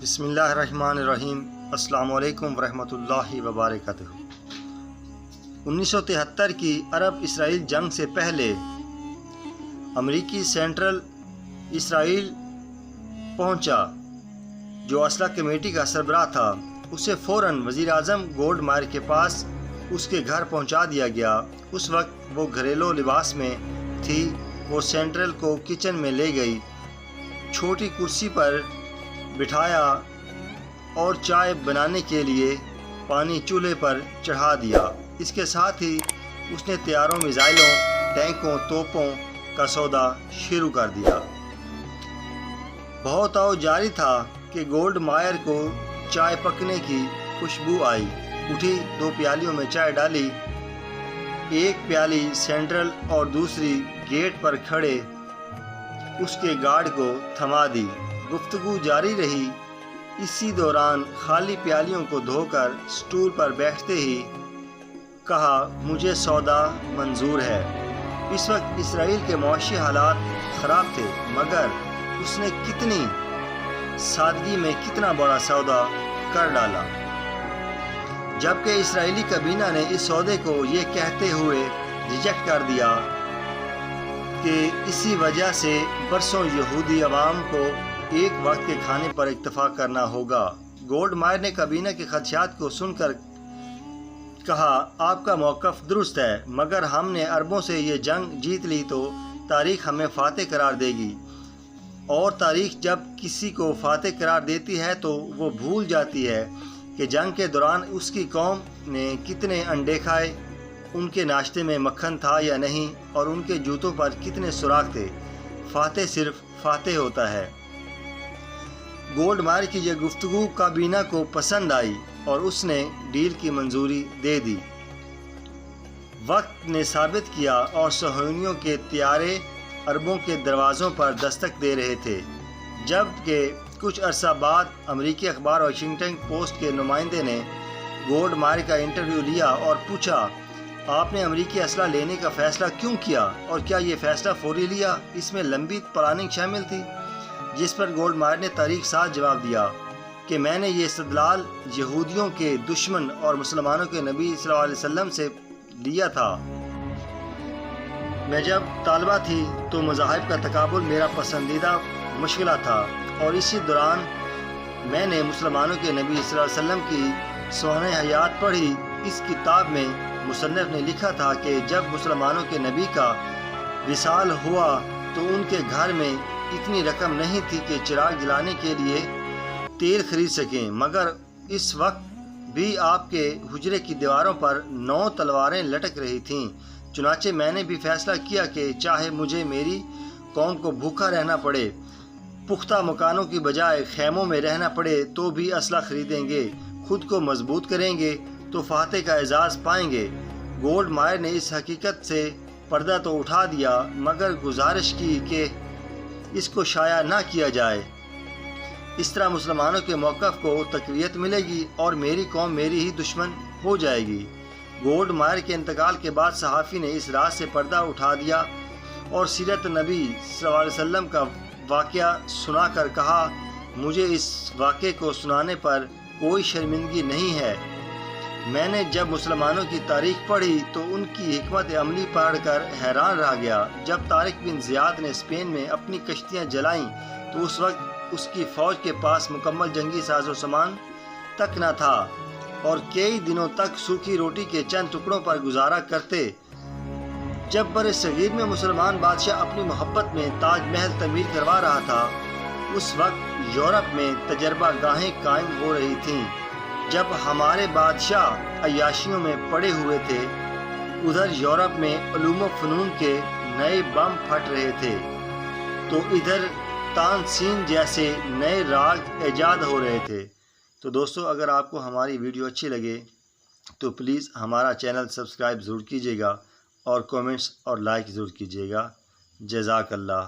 بسم اللہ الرحمن الرحیم۔ السلام علیکم ورحمۃ اللہ وبرکاتہ۔ 1973 کی عرب اسرائیل جنگ سے پہلے امریکی سینٹرل اسرائیل پہنچا، جو اسلحہ کمیٹی کا سربراہ تھا۔ اسے فوراً وزیر اعظم گولڈ مائر کے پاس اس کے گھر پہنچا دیا گیا۔ اس وقت وہ گھریلو لباس میں تھی۔ وہ سینٹرل کو کچن میں لے گئی، چھوٹی کرسی پر بٹھایا اور چائے بنانے کے لیے پانی چولہے پر چڑھا دیا۔ اس کے ساتھ ہی اس نے طیاروں، میزائلوں، ٹینکوں، توپوں کا سودا شروع کر دیا۔ بہت آؤ جاری تھا کہ گولڈ مائر کو چائے پکنے کی خوشبو آئی۔ اٹھی، 2 پیالیوں میں چائے ڈالی، ایک پیالی سینٹرل اور دوسری گیٹ پر کھڑے اس کے گارڈ کو تھما دی۔ گفتگو جاری رہی۔ اسی دوران خالی پیالیوں کو دھو کر سٹول پر بیٹھتے ہی کہا، مجھے سودا منظور ہے۔ اس وقت اسرائیل کے معاشی حالات خراب تھے، مگر اس نے کتنی سادگی میں کتنا بڑا سودا کر ڈالا۔ جبکہ اسرائیلی کابینہ نے اس سودے کو یہ کہتے ہوئے ریجیکٹ کر دیا کہ اسی وجہ سے برسوں یہودی عوام کو ایک وقت کے کھانے پر اکتفا کرنا ہوگا۔ گولڈ مائر نے کابینہ کے خدشات کو سن کر کہا، آپ کا موقف درست ہے، مگر ہم نے عربوں سے یہ جنگ جیت لی تو تاریخ ہمیں فاتح قرار دے گی، اور تاریخ جب کسی کو فاتح قرار دیتی ہے تو وہ بھول جاتی ہے کہ جنگ کے دوران اس کی قوم نے کتنے انڈے کھائے، ان کے ناشتے میں مکھن تھا یا نہیں، اور ان کے جوتوں پر کتنے سوراخ تھے۔ فاتح صرف فاتح ہوتا ہے۔ گولڈ مائر کی یہ گفتگو کابینہ کو پسند آئی اور اس نے ڈیل کی منظوری دے دی۔ وقت نے ثابت کیا اور صہیونیوں کے طیارے عربوں کے دروازوں پر دستک دے رہے تھے، جبکہ کچھ عرصہ بعد امریکی اخبار واشنگٹن پوسٹ کے نمائندے نے گولڈ مائر کا انٹرویو لیا اور پوچھا، آپ نے امریکی اسلحہ لینے کا فیصلہ کیوں کیا، اور کیا یہ فیصلہ فوری لیا؟ اس میں لمبی پلاننگ شامل تھی؟ جس پر گولڈ مائر نے تاریخ ساز جواب دیا کہ میں نے یہ استدلال یہودیوں کے دشمن اور مسلمانوں کے نبی صلی اللہ علیہ وسلم سے لیا تھا۔ میں جب طالبہ تھی تو مذاہب کا تقابل میرا پسندیدہ مشغلہ تھا، اور اسی دوران میں نے مسلمانوں کے نبی صلی اللہ علیہ وسلم کی سوانح حیات پڑھی۔ اس کتاب میں مصنف نے لکھا تھا کہ جب مسلمانوں کے نبی کا وصال ہوا تو ان کے گھر میں اتنی رقم نہیں تھی کہ چراغ جلانے کے لیے تیل خرید سکیں، مگر اس وقت بھی آپ کے حجرے کی دیواروں پر 9 تلواریں لٹک رہی تھیں۔ چنانچہ میں نے بھی فیصلہ کیا کہ چاہے مجھے میری قوم کو بھوکا رہنا پڑے، پختہ مکانوں کی بجائے خیموں میں رہنا پڑے، تو بھی اسلحہ خریدیں گے، خود کو مضبوط کریں گے تو فاتح کا اعزاز پائیں گے۔ گولڈ مائر نے اس حقیقت سے پردہ تو اٹھا دیا، مگر گزارش کی کہ اس کو شائع نہ کیا جائے۔ اس طرح مسلمانوں کے موقف کو تقویت ملے گی اور میری قوم میری ہی دشمن ہو جائے گی۔ گولڈ مائر کے انتقال کے بعد صحافی نے اس راز سے پردہ اٹھا دیا اور سیرت نبی صلی اللہ علیہ وسلم کا واقعہ سنا کر کہا، مجھے اس واقعے کو سنانے پر کوئی شرمندگی نہیں ہے۔ میں نے جب مسلمانوں کی تاریخ پڑھی تو ان کی حکمت عملی پڑھ کر حیران رہ گیا۔ جب طارق بن زیاد نے اسپین میں اپنی کشتیاں جلائیں تو اس وقت اس کی فوج کے پاس مکمل جنگی ساز و سامان تک نہ تھا، اور کئی دنوں تک سوکھی روٹی کے چند ٹکڑوں پر گزارا کرتے۔ جب برصغیر میں مسلمان بادشاہ اپنی محبت میں تاج محل تعمیر کروا رہا تھا، اس وقت یورپ میں تجربہ گاہیں قائم ہو رہی تھیں۔ جب ہمارے بادشاہ عیاشیوں میں پڑے ہوئے تھے، ادھر یورپ میں علوم و فنون کے نئے بم پھٹ رہے تھے، تو ادھر تانسین جیسے نئے راگ ایجاد ہو رہے تھے۔ تو دوستو، اگر آپ کو ہماری ویڈیو اچھی لگے تو پلیز ہمارا چینل سبسکرائب ضرور کیجیے گا، اور کومنٹس اور لائک ضرور کیجیے گا۔ جزاک اللہ۔